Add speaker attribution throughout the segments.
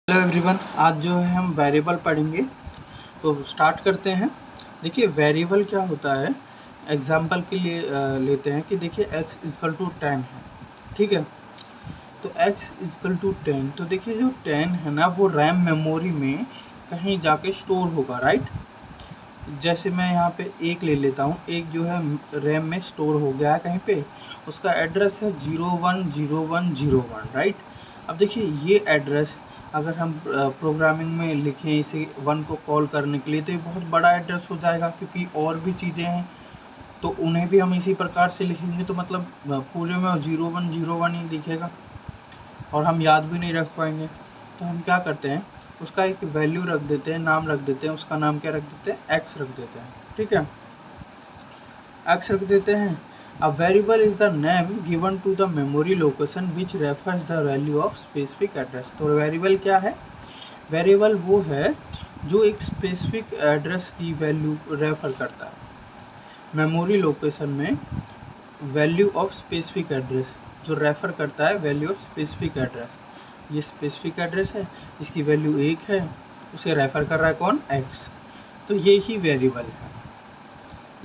Speaker 1: Hello everyone, आज जो है हम वेरिएबल पढ़ेंगे। तो स्टार्ट करते हैं। देखिए वेरिएबल क्या होता है, एग्जांपल के लिए लेते हैं कि देखिए x इजकल टू 10 है, ठीक है। तो x इजकल टू 10, तो देखिए जो 10 है ना वो रैम मेमोरी में कहीं जाके स्टोर होगा, राइट। जैसे मैं यहाँ पे एक ले लेता हूँ, एक जो है रैम में स्टोर हो गया है कहीं पे, उसका एड्रेस है 010101, राइट। अब देखिए ये एड्रेस अगर हम प्रोग्रामिंग में लिखें इसे 1 को कॉल करने के लिए, तो ये बहुत बड़ा एड्रेस हो जाएगा, क्योंकि और भी चीज़ें हैं तो उन्हें भी हम इसी प्रकार से लिखेंगे, तो मतलब पूरे में 0101 ही दिखेगा और हम याद भी नहीं रख पाएंगे। तो हम क्या करते हैं, उसका एक वैल्यू रख देते हैं, नाम रख देते हैं। उसका नाम क्या रख देते हैं, एक्स रख देते हैं, ठीक है। एक्स रख देते हैं। A variable is the name given to the memory location which refers the value of specific address. तो वेरिएबल क्या है, वेरिएबल वो है जो एक स्पेसिफिक एड्रेस की वैल्यू रेफर करता है। मेमोरी लोकेशन में वैल्यू ऑफ स्पेसिफिक एड्रेस जो रेफर करता है वैल्यू ऑफ स्पेसिफिक एड्रेस। ये स्पेसिफिक एड्रेस है, इसकी वैल्यू 1 है, उसे रेफर कर रहा है कौन, x। तो ये ही वेरिएबल है,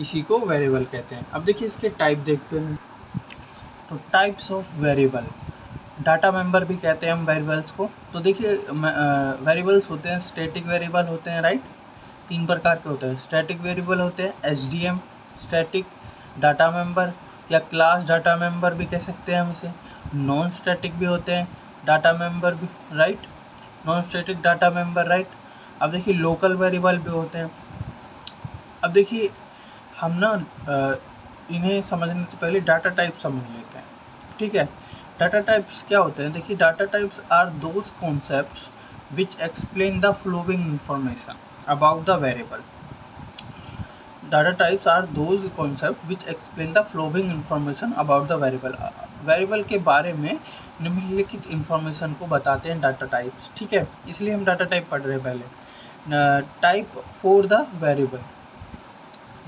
Speaker 1: इसी को वेरिएबल कहते हैं। अब देखिए इसके टाइप देखते हैं। तो types of variable, data member भी कहते हैं हम वेरिएबल्स को। तो देखिए वेरिएबल्स होते हैं, स्टैटिक वेरिएबल होते हैं, राइट। 3 प्रकार के होते हैं। स्टैटिक वेरिएबल होते हैं SDM, स्टैटिक डाटा मेंबर, या क्लास डाटा मेंबर भी कह सकते हैं हम इसे। नॉन स्टैटिक भी होते हैं डाटा मेंबर भी, right. Non static data member, right. अब देखिए लोकल वेरिएबल भी होते हैं। अब देखिए हम ना इन्हें समझने से पहले डाटा टाइप समझ लेते हैं, ठीक है। डाटा टाइप्स क्या होते हैं, देखिए data types are those concepts which explain the flowing information about the variable. Data types are those concept which explain the flowing information about the variable. Variable के बारे में निम्नलिखित इंफॉर्मेशन को बताते हैं डाटा टाइप्स, ठीक है। इसलिए हम डाटा टाइप पढ़ रहे हैं पहले। Type for the variable,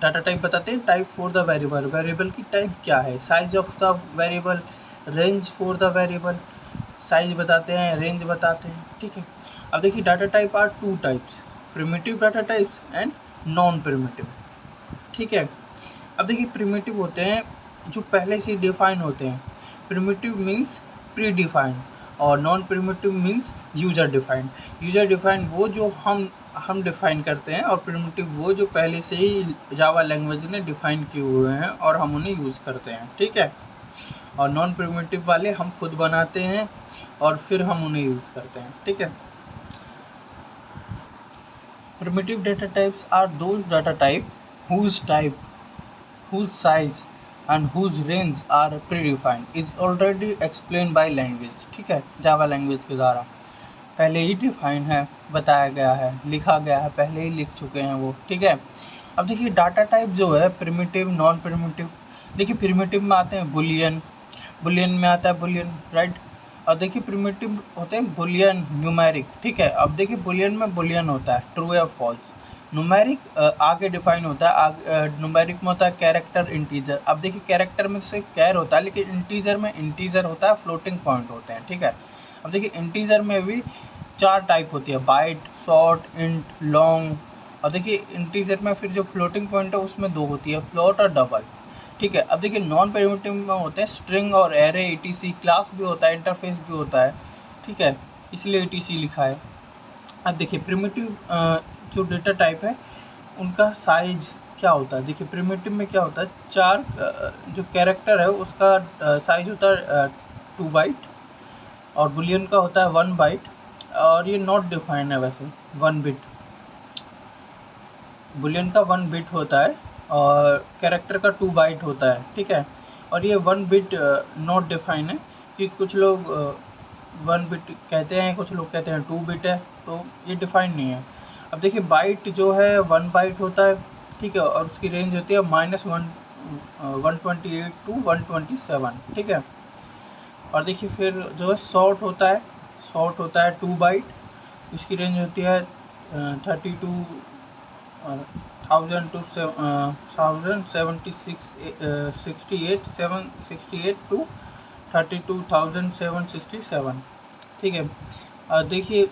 Speaker 1: data type बताते हैं type for the variable. Variable की टाइप क्या है, size of the variable, range for the variable. Size बताते हैं, रेंज बताते हैं, ठीक है। अब देखिए data type are 2 types, primitive data types and non primitive, ठीक है। अब देखिए प्रिमिटिव होते हैं जो पहले से डिफाइन होते हैं, प्रिमिटिव मीन्स प्री डिफाइंड, और non primitive means user defined. User defined वो जो हम डिफाइन करते हैं, और प्रिमिटिव वो जो पहले से ही जावा लैंग्वेज ने डिफाइन किए हुए हैं और हम उन्हें यूज़ करते हैं, ठीक है। और नॉन प्रिमिटिव वाले हम खुद बनाते हैं और फिर हम उन्हें यूज़ करते हैं, ठीक है। Primitive data types are those data type whose type, whose size and whose range are predefined is already explained by language, ठीक है। जावा लैंग्वेज के द्वारा पहले ही डिफाइन है, बताया गया है, लिखा गया है, पहले ही लिख चुके हैं वो, ठीक है। अब देखिए डाटा टाइप जो है प्रिमिटिव, नॉन प्रिमिटिव। देखिए प्रिमिटिव में आते हैं बुलियन, बुलियन में आता है बुलियन, राइट। और देखिए प्रिमिटिव होते हैं बुलियन, न्यूमेरिक, ठीक है। अब देखिए बुलियन में बुलियन होता है ट्रू या फॉल्स। न्यूमेरिक आगे डिफाइन होता है, न्यूमेरिक में होता है कैरेक्टर, इंटीजर। अब देखिए कैरेक्टर में सिर्फ कैर होता है, लेकिन इंटीजर में इंटीजर होता है, फ्लोटिंग पॉइंट होते हैं, ठीक है। अब देखिए इंटीजर में भी 4 टाइप होती है, बाइट, शॉर्ट, इंट, लॉन्ग। और देखिए इंटीजर में फिर जो फ्लोटिंग पॉइंट है उसमें 2 होती है, फ्लोट और डबल, ठीक है। अब देखिए नॉन प्रिमिटिव में होते हैं स्ट्रिंग और एरे, ETC, क्लास भी होता है, इंटरफेस भी होता है, ठीक है, इसलिए ETC लिखा है। अब देखिए प्रिमिटिव जो डेटा टाइप है उनका साइज क्या होता है। देखिए प्रिमिटिव में क्या होता है, 4 जो कैरेक्टर है उसका साइज होता है 2 बाइट, और बुलियन का होता है 1 बाइट, और ये नॉट डिफाइंड है वैसे, 1 बिट। बुलियन का 1 बिट होता है और कैरेक्टर का 2 बाइट होता है, ठीक है। और ये 1 बिट नॉट डिफाइन है, कि कुछ लोग 1 बिट कहते हैं, कुछ लोग कहते हैं 2 बिट है, तो ये डिफाइन नहीं है। अब देखिए बाइट जो है 1 बाइट होता है, ठीक है, और उसकी रेंज होती है -128 to 127, ठीक है। और देखिए फिर जो है शॉर्ट होता है, शॉर्ट होता है 2 बाइट, इसकी रेंज होती है 32,000 to 768 to 32,767, ठीक है। देखिए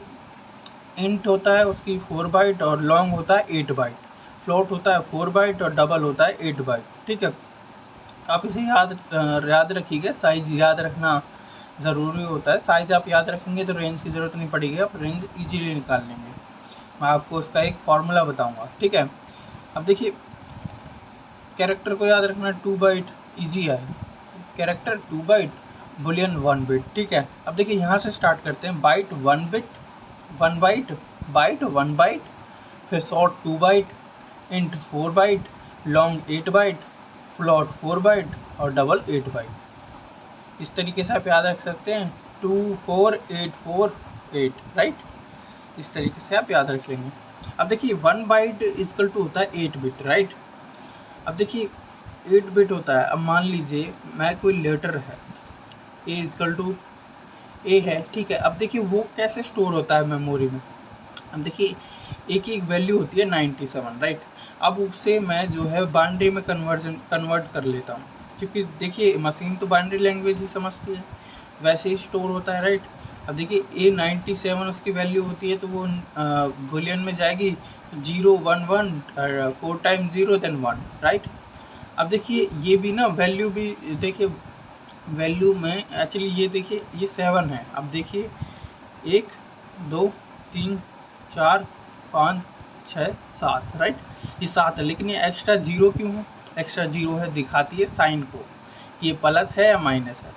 Speaker 1: इंट होता है उसकी 4 बाइट और लॉन्ग होता है 8 बाइट, फ्लोट होता है 4 बाइट और डबल होता है 8 बाइट। ठीक है, आप इसे याद रखिएगा। साइज याद रखना ज़रूरी होता है। साइज आप याद रखेंगे तो रेंज की ज़रूरत नहीं पड़ेगी, आप रेंज इजीली निकाल लेंगे। मैं आपको उसका एक फार्मूला बताऊंगा। ठीक है, अब देखिए कैरेक्टर को याद रखना 2 बाइट ईजी है, कैरेक्टर 2 बाइट, बुलियन 1 बिट। ठीक है, अब देखिए यहाँ से स्टार्ट करते हैं। Byte 1 bit, 1 byte, byte 1 byte, फिर short 2 byte, int 4 byte, long 8 byte, float 4 byte और डबल 8 बाइट। इस तरीके से आप याद रख सकते हैं 2 4 8 4 8, राइट। इस तरीके से आप याद रख लेंगे। अब देखिए 1 बाइट इक्वल टू होता है 8 बिट, राइट। अब देखिए 8 बिट होता है। अब मान लीजिए मैं कोई लेटर है, ए इक्वल टू ए है, ठीक है। अब देखिए वो कैसे स्टोर होता है मेमोरी में। अब देखिए ए की एक वैल्यू होती है 97, राइट। अब उसे मैं जो है बाइनरी में कन्वर्ट कर लेता हूँ, क्योंकि देखिए मशीन तो बाइनरी लैंग्वेज ही समझती है, वैसे ही स्टोर होता है, राइट। अब देखिए ए 97 उसकी वैल्यू होती है, तो वो बुलियन में जाएगी, तो 0 1 1 4 टाइम 0 देन 1, राइट। अब देखिए ये भी ना वैल्यू भी देखिए, वैल्यू में एक्चुअली ये देखिए ये 7 है। अब देखिए 1 2 3 4 5 6 7, राइट। ये 7 है, लेकिन ये एक्स्ट्रा 0 क्यों है? एक्स्ट्रा 0 है दिखाती है साइन को, ये प्लस है या माइनस है।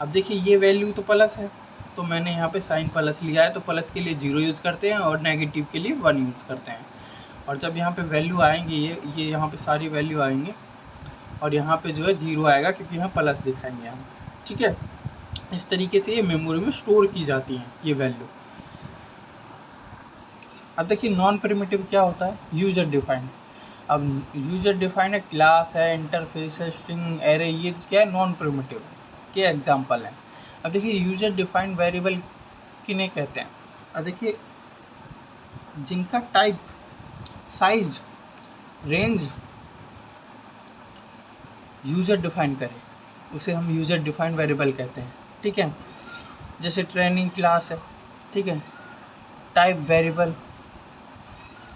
Speaker 1: अब देखिए ये वैल्यू तो प्लस है, तो मैंने यहाँ पे साइन प्लस लिया है, तो प्लस के लिए 0 यूज़ करते हैं और नेगेटिव के लिए 1 यूज़ करते हैं। और जब यहाँ पे वैल्यू आएंगे, ये यहाँ पे सारी वैल्यू आएंगे और यहाँ पे जो है 0 आएगा, क्योंकि यहाँ प्लस दिखाएंगे हम। ठीक है, इस तरीके से ये मेमोरी में स्टोर की जाती हैं ये वैल्यू। अब देखिए नॉन प्रिमिटिव क्या होता है? User defined. अब यूजर डिफाइंड है, क्लास है, इंटरफेस है, स्ट्रिंग, एरे, ये क्या है? नॉन प्रिमिटिव के एग्जांपल हैं। अब देखिए यूजर डिफाइंड वेरिएबल किन्हें कहते हैं? अब देखिए जिनका type, size, range user define करे उसे हम यूजर डिफाइंड वेरिएबल कहते हैं। ठीक है, जैसे ट्रेनिंग क्लास है, ठीक है, टाइप वेरिएबल,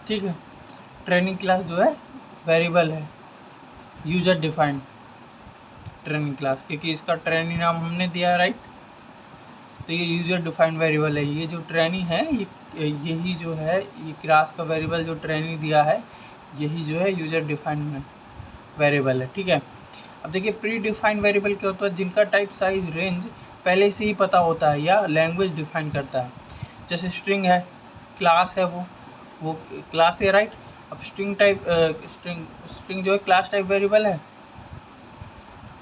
Speaker 1: ठीक है। ट्रेनिंग क्लास जो है वेरिएबल है, यूजर डिफाइंड ट्रेनिंग क्लास, क्योंकि इसका ट्रेनी नाम हमने दिया है, राइट। तो ये यूजर डिफाइंड वेरिएबल है। ये जो ट्रेनी है, यही जो है ये क्लास का वेरिएबल जो ट्रेनी दिया है, यही जो है यूजर डिफाइंड वेरिएबल है। ठीक है, अब देखिए प्री डिफाइंड वेरिएबल क्या होता है? जिनका टाइप, साइज, रेंज पहले से ही पता होता है या लैंग्वेज डिफाइन करता है। जैसे स्ट्रिंग है, क्लास है, वो क्लास है, राइट। अब स्ट्रिंग टाइप, स्ट्रिंग जो है क्लास टाइप वेरिएबल है,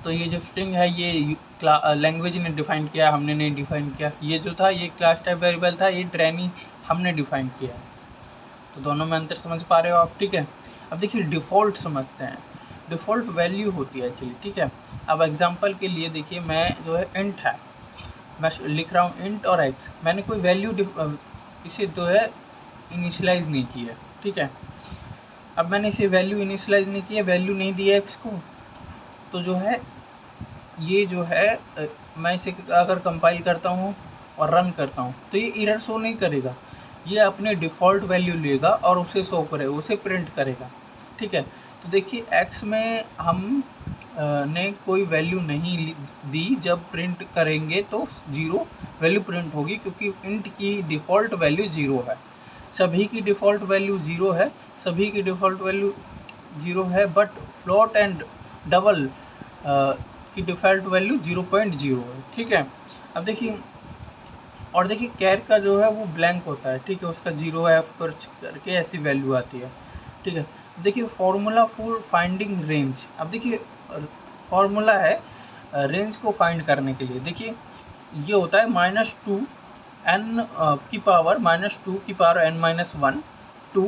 Speaker 1: तो ये जो स्ट्रिंग है ये लैंग्वेज ने डिफाइन किया, हमने नहीं डिफाइन किया। ये जो था ये क्लास टाइप वेरिएबल था, ये ट्रेनी हमने डिफाइन किया। तो दोनों में अंतर समझ पा रहे हो आप? ठीक है, अब देखिए डिफ़ॉल्ट समझते हैं। डिफ़ॉल्ट वैल्यू होती है एक्चुअली, ठीक है। अब एग्जांपल के लिए देखिए, मैं जो है इंट है, मैं लिख रहा हूँ इंट और एक्स, मैंने कोई वैल्यू इसे जो है इनिशियलाइज नहीं की है, ठीक है। अब मैंने इसे वैल्यू इनिशियलाइज नहीं की है, वैल्यू नहीं दी है एक्स को, तो जो है ये जो है मैं इसे अगर कंपाइल करता हूँ और रन करता हूँ तो ये एरर शो नहीं करेगा, ये अपने डिफ़ॉल्ट वैल्यू लेगा और उसे शो करेगा, उसे प्रिंट करेगा। ठीक है, तो देखिए एक्स में हम ने कोई वैल्यू नहीं दी, जब प्रिंट करेंगे तो 0 वैल्यू प्रिंट होगी, क्योंकि इंट की डिफ़ॉल्ट वैल्यू 0 है। सभी की डिफ़ॉल्ट वैल्यू 0 है, सभी की डिफ़ॉल्ट वैल्यू 0 है, बट फ्लोट एंड डबल की डिफ़ॉल्ट वैल्यू 0.0 है। ठीक है, अब देखिए, और देखिए कैर का जो है वो ब्लैंक होता है, ठीक है, उसका 0 एफ करके ऐसी वैल्यू आती है। ठीक है, देखिए फॉर्मूला फॉर फाइंडिंग रेंज। अब देखिए फॉर्मूला है रेंज को फाइंड करने के लिए। देखिए ये होता है -2 n की पावर -2 की पावर n-1 टू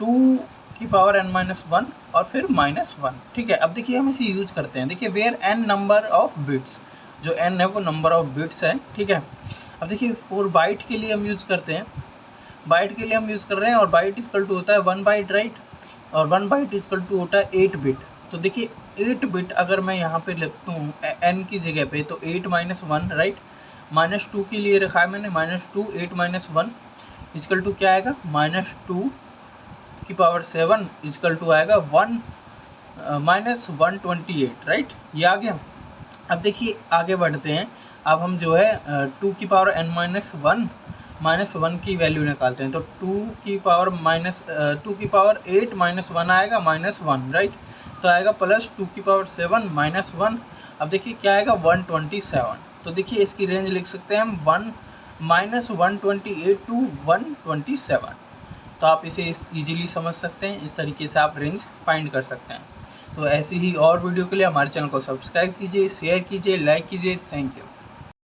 Speaker 1: 2 की पावर n-1 और फिर -1। ठीक है, अब देखिए हम इसे यूज करते हैं। देखिए where n number of bits, जो n है वो नंबर ऑफ बिट्स है। ठीक है, अब देखिए 4 बाइट के लिए हम यूज़ करते हैं, बाइट के लिए हम यूज़ कर रहे हैं, और बाइट इक्वल टू होता है 1 बाइट, राइट, और 1 बाइट इक्वल टू होता है 8 बिट। तो देखिए 8 बिट अगर मैं यहाँ पे लिखता हूँ n की जगह पे, तो 8 - 1, राइट। -2 के लिए रखा है मैंने, -2 8 - 1, इजकल टू क्या आएगा, -2⁻7 इजकल टू आएगा -128, राइट। ये आ गया। अब देखिए आगे बढ़ते हैं। अब हम जो है 2n-1 -1 की वैल्यू निकालते हैं। तो 2⁻8 -1 आएगा -1, राइट। तो आएगा +2⁻7 -1। अब देखिए क्या आएगा 127। तो देखिए इसकी रेंज लिख सकते हैं हम -128 टू 127। तो आप इसे ईजिली समझ सकते हैं। इस तरीके से आप रेंज फाइंड कर सकते हैं। तो ऐसी ही और वीडियो के लिए हमारे चैनल को सब्सक्राइब कीजिए, शेयर कीजिए, लाइक कीजिए। Thank you.